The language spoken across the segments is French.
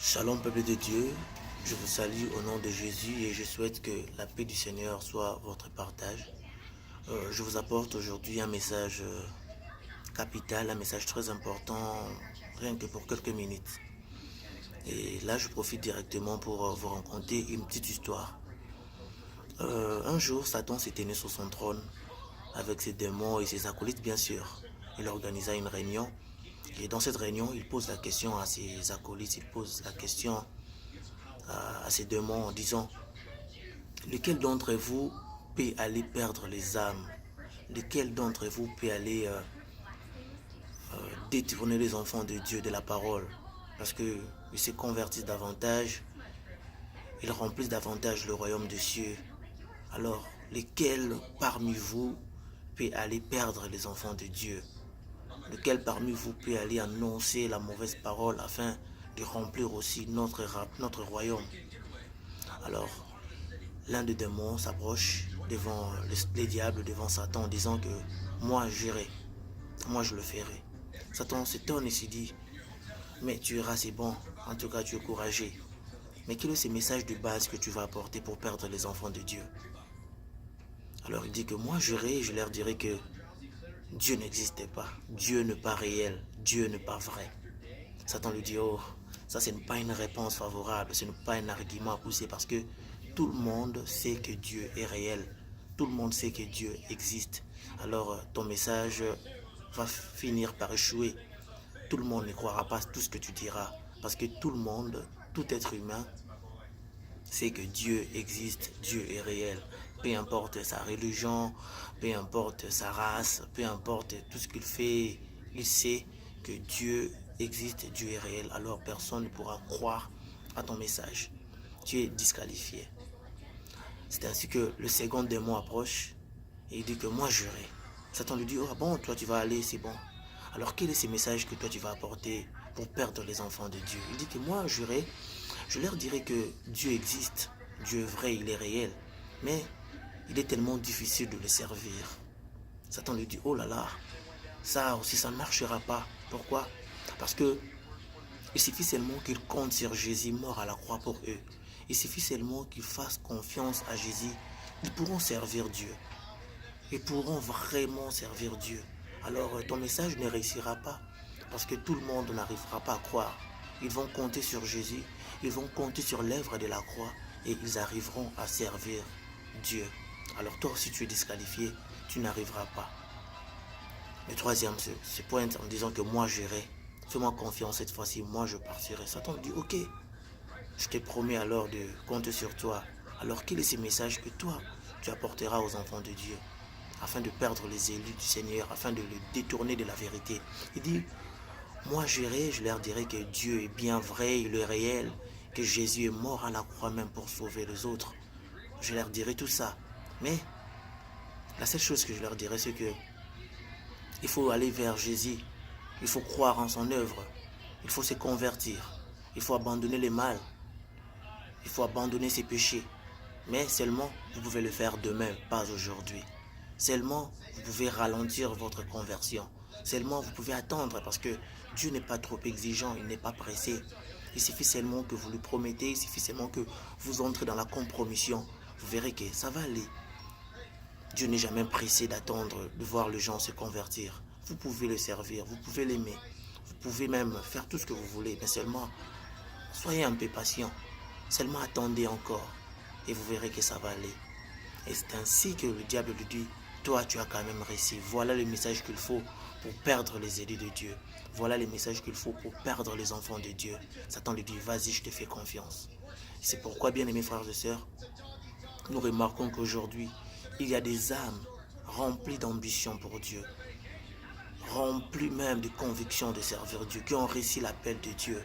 Shalom peuple de Dieu, je vous salue au nom de Jésus et je souhaite que la paix du Seigneur soit votre partage. Je vous apporte aujourd'hui un message capital, un message très important, rien que pour quelques minutes. Et là je profite directement pour vous raconter une petite histoire. Un jour, Satan s'est tenu sur son trône avec ses démons et ses acolytes bien sûr. Il organisa une réunion et dans cette réunion, il pose la question à ses acolytes, il pose la question à ses démons en disant: lequel d'entre vous peut aller perdre les âmes? Lequel d'entre vous peut aller détourner les enfants de Dieu de la parole? Parce qu'ils se convertissent davantage, ils remplissent davantage le royaume des cieux. Alors, lequel parmi vous peut aller perdre les enfants de Dieu? Lequel parmi vous peut aller annoncer la mauvaise parole afin de remplir aussi notre royaume? Alors, l'un des démons s'approche devant les diables, devant Satan, en disant que moi j'irai, moi je le ferai. Satan s'étonne et se dit: mais tu iras, c'est bon, en tout cas tu es courageux. Mais quel est ce message de base que tu vas apporter pour perdre les enfants de Dieu? Alors il dit que moi j'irai et je leur dirai que Dieu n'existait pas, Dieu n'est pas réel, Dieu n'est pas vrai. Satan lui dit: oh, ça ce n'est pas une réponse favorable, ce n'est pas un argument à pousser parce que tout le monde sait que Dieu est réel. Tout le monde sait que Dieu existe. Alors ton message va finir par échouer. Tout le monde ne croira pas tout ce que tu diras. Parce que tout le monde, tout être humain, sait que Dieu existe, Dieu est réel. Peu importe sa religion, peu importe sa race, peu importe tout ce qu'il fait, il sait que Dieu existe, Dieu est réel. Alors personne ne pourra croire à ton message. Tu es disqualifié. C'est ainsi que le second démon approche et il dit que moi j'irai. Satan lui dit: oh bon, toi tu vas aller, c'est bon. Alors quel est ce message que toi tu vas apporter pour perdre les enfants de Dieu? Il dit que moi j'irai, je leur dirai que Dieu existe, Dieu est vrai, il est réel. Mais il est tellement difficile de le servir. Satan lui dit: oh là là, ça aussi ça ne marchera pas. Pourquoi? Parce que il suffit seulement qu'ils comptent sur Jésus mort à la croix pour eux. Il suffit seulement qu'ils fassent confiance à Jésus. Ils pourront servir Dieu. Ils pourront vraiment servir Dieu. Alors ton message ne réussira pas. Parce que tout le monde n'arrivera pas à croire. Ils vont compter sur Jésus. Ils vont compter sur l'œuvre de la croix. Et ils arriveront à servir Dieu. Alors toi aussi tu es disqualifié. Tu n'arriveras pas. Le troisième se pointe en disant que moi j'irai. Fais-moi confiance cette fois-ci, moi je partirai. Satan dit: ok, je te promets alors de compter sur toi. Alors quel est ce message que toi tu apporteras aux enfants de Dieu afin de perdre les élus du Seigneur, afin de le détourner de la vérité? Il dit: moi j'irai, je leur dirai que Dieu est bien vrai, il est réel, que Jésus est mort à la croix même pour sauver les autres. Je leur dirai tout ça. Mais la seule chose que je leur dirai, c'est que il faut aller vers Jésus. Il faut croire en son œuvre. Il faut se convertir. Il faut abandonner le mal. Il faut abandonner ses péchés. Mais seulement, vous pouvez le faire demain, pas aujourd'hui. Seulement, vous pouvez ralentir votre conversion. Seulement, vous pouvez attendre parce que Dieu n'est pas trop exigeant, il n'est pas pressé. Il suffit seulement que vous lui promettez, il suffit seulement que vous entrez dans la compromission. Vous verrez que ça va aller. Dieu n'est jamais pressé d'attendre, de voir les gens se convertir. Vous pouvez le servir, vous pouvez l'aimer. Vous pouvez même faire tout ce que vous voulez, mais seulement, soyez un peu patient. Seulement attendez encore et vous verrez que ça va aller. Et c'est ainsi que le diable lui dit: toi tu as quand même réussi. Voilà le message qu'il faut pour perdre les élus de Dieu. Voilà le message qu'il faut pour perdre les enfants de Dieu. Satan lui dit: vas-y, je te fais confiance. C'est pourquoi, bien aimés frères et sœurs, nous remarquons qu'aujourd'hui, il y a des âmes remplies d'ambition pour Dieu, remplies même de conviction de servir Dieu, qui ont réussi l'appel de Dieu,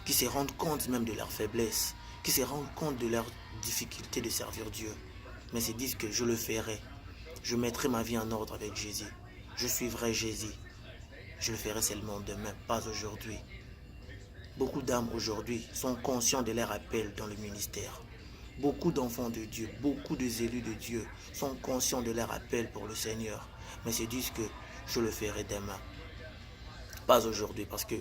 qui se rendent compte même de leur faiblesse, qui se rendent compte de leur difficulté de servir Dieu, mais se disent que je le ferai, je mettrai ma vie en ordre avec Jésus, je suivrai Jésus, je le ferai seulement demain, pas aujourd'hui. Beaucoup d'âmes aujourd'hui sont conscients de leur appel dans le ministère. Beaucoup d'enfants de Dieu, beaucoup des élus de Dieu sont conscients de leur appel pour le Seigneur, mais se disent que je le ferai demain, pas aujourd'hui, parce que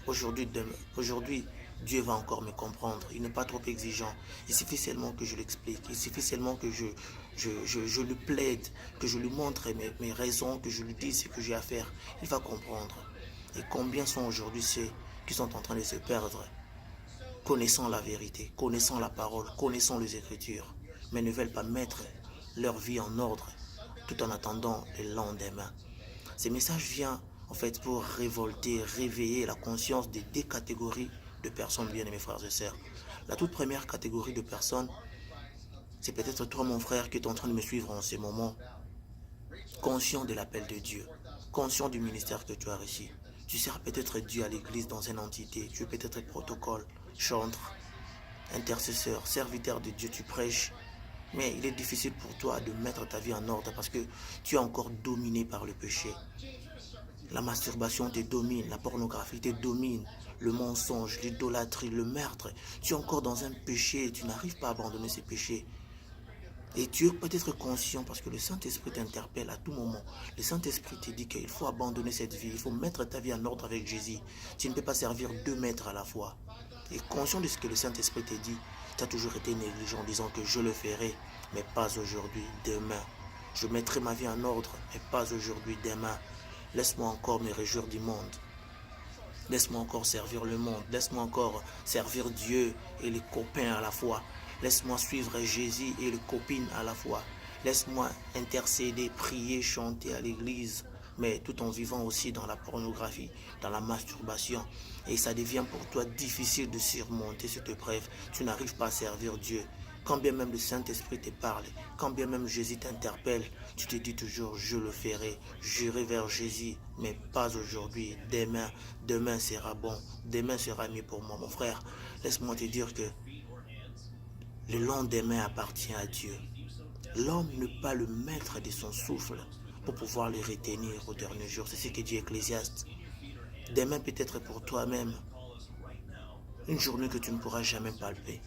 aujourd'hui Dieu va encore me comprendre. Il n'est pas trop exigeant. Il suffit seulement que je l'explique. Il suffit seulement que je lui plaide, que je lui montre mes raisons, que je lui dise ce que j'ai à faire. Il va comprendre. Et combien sont aujourd'hui ceux qui sont en train de se perdre, connaissant la vérité, connaissant la parole, connaissant les Écritures, mais ne veulent pas mettre leur vie en ordre tout en attendant le lendemain. Ce message vient en fait pour révolter, réveiller la conscience des deux catégories de personnes, bien aimés frères et sœurs. La toute première catégorie de personnes, c'est peut-être toi mon frère qui est en train de me suivre en ce moment, conscient de l'appel de Dieu, conscient du ministère que tu as reçu. Tu sers peut-être Dieu à l'église dans une entité, tu es peut-être protocole, chantre, intercesseur, serviteur de Dieu, tu prêches. Mais il est difficile pour toi de mettre ta vie en ordre parce que tu es encore dominé par le péché. La masturbation te domine, la pornographie te domine, le mensonge, l'idolâtrie, le meurtre. Tu es encore dans un péché et tu n'arrives pas à abandonner ces péchés. Et tu es peut-être conscient parce que le Saint-Esprit t'interpelle à tout moment. Le Saint-Esprit te dit qu'il faut abandonner cette vie, il faut mettre ta vie en ordre avec Jésus. Tu ne peux pas servir 2 maîtres à la fois. Et conscient de ce que le Saint-Esprit te dit, tu as toujours été négligent en disant que je le ferai, mais pas aujourd'hui, demain. Je mettrai ma vie en ordre, mais pas aujourd'hui, demain. Laisse-moi encore me réjouir du monde. Laisse-moi encore servir le monde. Laisse-moi encore servir Dieu et les copains à la fois. Laisse-moi suivre Jésus et les copines à la fois. Laisse-moi intercéder, prier, chanter à l'église, mais tout en vivant aussi dans la pornographie, dans la masturbation. Et ça devient pour toi difficile de surmonter cette épreuve. Tu n'arrives pas à servir Dieu. Quand bien même le Saint-Esprit te parle, quand bien même Jésus t'interpelle, tu te dis toujours, je le ferai, j'irai vers Jésus, mais pas aujourd'hui, demain, demain sera bon, demain sera mieux pour moi. Mon frère, laisse-moi te dire que le lendemain appartient à Dieu. L'homme n'est pas le maître de son souffle pour pouvoir le retenir au dernier jour. C'est ce que dit Ecclésiaste. Demain peut être pour toi-même une journée que tu ne pourras jamais palper.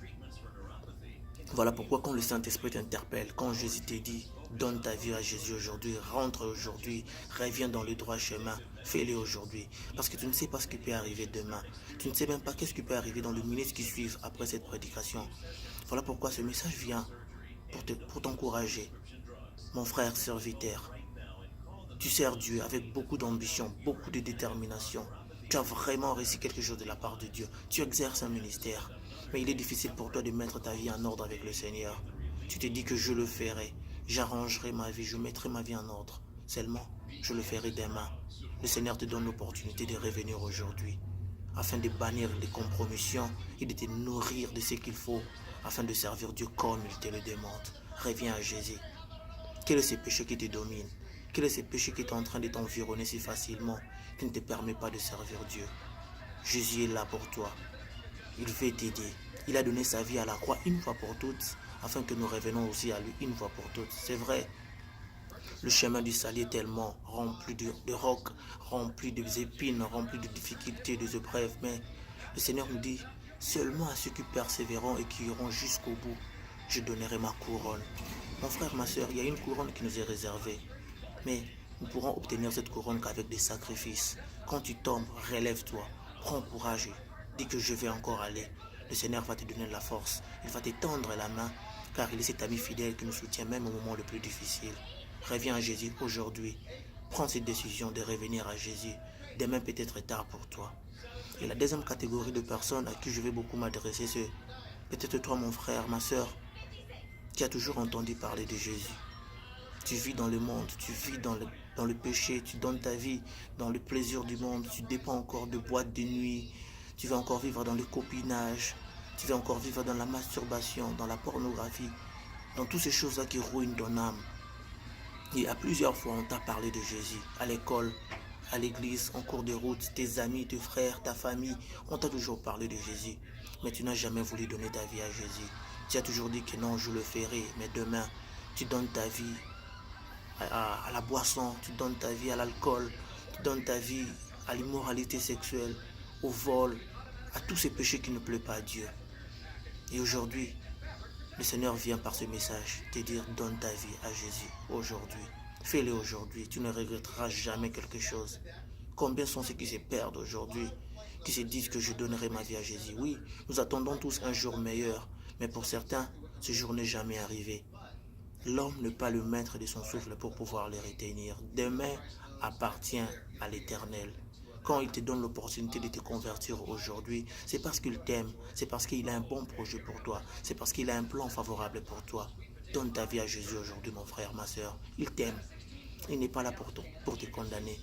Voilà pourquoi quand le Saint-Esprit t'interpelle, quand Jésus te dit, donne ta vie à Jésus aujourd'hui, rentre aujourd'hui, reviens dans le droit chemin, fais-le aujourd'hui. Parce que tu ne sais pas ce qui peut arriver demain. Tu ne sais même pas qu'est-ce qui peut arriver dans le minute qui suivent après cette prédication. Voilà pourquoi ce message vient pour t'encourager. Mon frère serviteur, tu sers Dieu avec beaucoup d'ambition, beaucoup de détermination. Tu as vraiment réussi quelque chose de la part de Dieu. Tu exerces un ministère. Mais il est difficile pour toi de mettre ta vie en ordre avec le Seigneur. Tu te dis que je le ferai. J'arrangerai ma vie, je mettrai ma vie en ordre. Seulement, je le ferai demain. Le Seigneur te donne l'opportunité de revenir aujourd'hui, afin de bannir les compromissions et de te nourrir de ce qu'il faut, afin de servir Dieu comme il te le demande. Reviens à Jésus. Quel est ce péché qui te domine? Quel est ce péché qui est en train de t'environner si facilement, qui ne te permet pas de servir Dieu? Jésus est là pour toi. Il veut t'aider. Il a donné sa vie à la croix une fois pour toutes, afin que nous revenons aussi à lui une fois pour toutes. C'est vrai, le chemin du salut est tellement rempli de rocs, rempli d'épines, rempli de difficultés, de épreuves, mais le Seigneur nous dit, seulement à ceux qui persévéreront et qui iront jusqu'au bout, je donnerai ma couronne. Mon frère, ma soeur, il y a une couronne qui nous est réservée, mais nous pourrons obtenir cette couronne qu'avec des sacrifices. Quand tu tombes, relève-toi, prends courage. Dis que je vais encore aller. Le Seigneur va te donner la force. Il va te tendre la main, car il est cet ami fidèle qui nous soutient même au moment le plus difficile. Reviens à Jésus aujourd'hui. Prends cette décision de revenir à Jésus. Demain peut être tard pour toi. Et la deuxième catégorie de personnes à qui je vais beaucoup m'adresser, c'est peut-être toi, mon frère, ma soeur, qui a toujours entendu parler de Jésus. Tu vis dans le monde, tu vis dans le péché, tu donnes ta vie dans le plaisir du monde, tu dépends encore de boîtes de nuit. Tu vas encore vivre dans le copinage, tu vas encore vivre dans la masturbation, dans la pornographie, dans toutes ces choses-là qui ruinent ton âme. Et à plusieurs fois, on t'a parlé de Jésus, à l'école, à l'église, en cours de route, tes amis, tes frères, ta famille, on t'a toujours parlé de Jésus. Mais tu n'as jamais voulu donner ta vie à Jésus. Tu as toujours dit que non, je le ferai, mais demain, tu donnes ta vie à la boisson, tu donnes ta vie à l'alcool, tu donnes ta vie à l'immoralité sexuelle, au vol, à tous ces péchés qui ne plaisent pas à Dieu. Et aujourd'hui, le Seigneur vient par ce message te dire, donne ta vie à Jésus aujourd'hui. Fais-le aujourd'hui, tu ne regretteras jamais quelque chose. Combien sont ceux qui se perdent aujourd'hui, qui se disent que je donnerai ma vie à Jésus. Oui, nous attendons tous un jour meilleur, mais pour certains, ce jour n'est jamais arrivé. L'homme n'est pas le maître de son souffle pour pouvoir le retenir. Demain appartient à l'Éternel. Quand il te donne l'opportunité de te convertir aujourd'hui, c'est parce qu'il t'aime, c'est parce qu'il a un bon projet pour toi, c'est parce qu'il a un plan favorable pour toi. Donne ta vie à Jésus aujourd'hui, mon frère, ma soeur. Il t'aime. Il n'est pas là pour te condamner.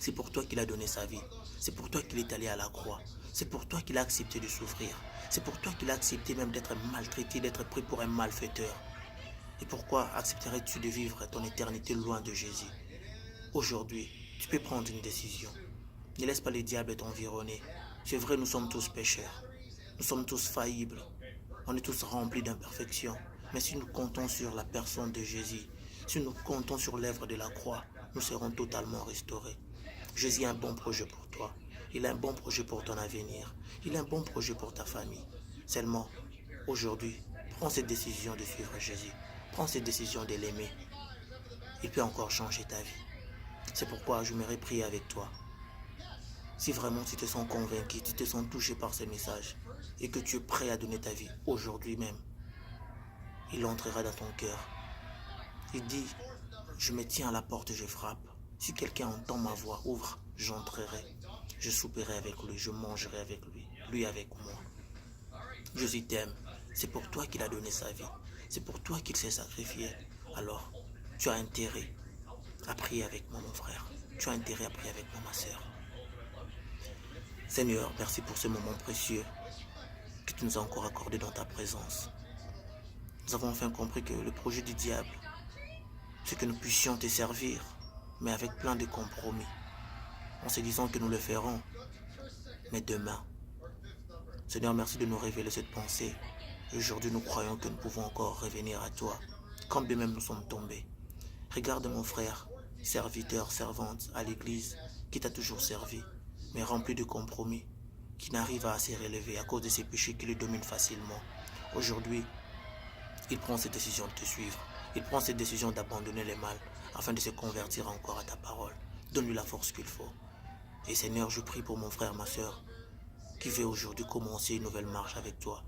C'est pour toi qu'il a donné sa vie. C'est pour toi qu'il est allé à la croix. C'est pour toi qu'il a accepté de souffrir. C'est pour toi qu'il a accepté même d'être maltraité, d'être pris pour un malfaiteur. Et pourquoi accepterais-tu de vivre ton éternité loin de Jésus? Aujourd'hui, tu peux prendre une décision. Ne laisse pas le diable t'environner. C'est vrai, nous sommes tous pécheurs. Nous sommes tous faillibles. On est tous remplis d'imperfections. Mais si nous comptons sur la personne de Jésus, si nous comptons sur l'œuvre de la croix, nous serons totalement restaurés. Jésus a un bon projet pour toi. Il a un bon projet pour ton avenir. Il a un bon projet pour ta famille. Seulement, aujourd'hui, prends cette décision de suivre Jésus. Prends cette décision de l'aimer. Il peut encore changer ta vie. C'est pourquoi je m'aimerais prier avec toi. Si vraiment tu te sens convaincu, tu te sens touché par ces messages et que tu es prêt à donner ta vie aujourd'hui même, il entrera dans ton cœur. Il dit, je me tiens à la porte et je frappe. Si quelqu'un entend ma voix, ouvre, j'entrerai. Je souperai avec lui, je mangerai avec lui, lui avec moi. Jésus t'aime. C'est pour toi qu'il a donné sa vie. C'est pour toi qu'il s'est sacrifié. Alors, tu as intérêt à prier avec moi, mon frère. Tu as intérêt à prier avec moi, ma soeur. Seigneur, merci pour ce moment précieux que tu nous as encore accordé dans ta présence. Nous avons enfin compris que le projet du diable, c'est que nous puissions te servir, mais avec plein de compromis, en se disant que nous le ferons, mais demain. Seigneur, merci de nous révéler cette pensée. Aujourd'hui, nous croyons que nous pouvons encore revenir à toi, quand bien même nous sommes tombés. Regarde mon frère, serviteur, servante à l'église, qui t'a toujours servi, mais rempli de compromis, qui n'arrive à se relever à cause de ses péchés qui le dominent facilement. Aujourd'hui, il prend cette décision de te suivre. Il prend cette décision d'abandonner le mal afin de se convertir encore à ta parole. Donne-lui la force qu'il faut. Et Seigneur, je prie pour mon frère, ma soeur, qui veut aujourd'hui commencer une nouvelle marche avec toi.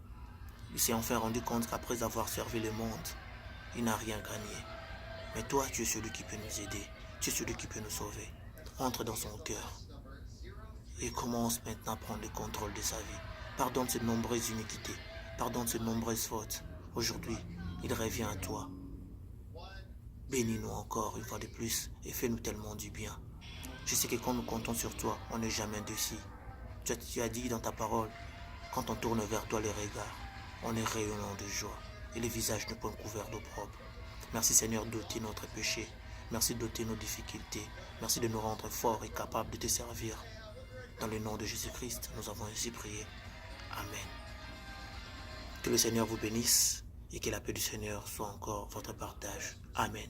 Il s'est enfin rendu compte qu'après avoir servi le monde, il n'a rien gagné. Mais toi, tu es celui qui peut nous aider. Tu es celui qui peut nous sauver. Entre dans son cœur et commence maintenant à prendre le contrôle de sa vie. Pardonne ses nombreuses iniquités. Pardonne ses nombreuses fautes. Aujourd'hui, il revient à toi. Bénis-nous encore une fois de plus et fais-nous tellement du bien. Je sais que quand nous comptons sur toi, on n'est jamais déçus. Tu as dit dans ta parole, quand on tourne vers toi les regards, on est rayonnant de joie et les visages ne point couverts d'opprobre. Merci Seigneur d'ôter notre péché. Merci d'ôter nos difficultés. Merci de nous rendre forts et capables de te servir. Dans le nom de Jésus-Christ, nous avons ainsi prié. Amen. Que le Seigneur vous bénisse et que la paix du Seigneur soit encore votre partage. Amen.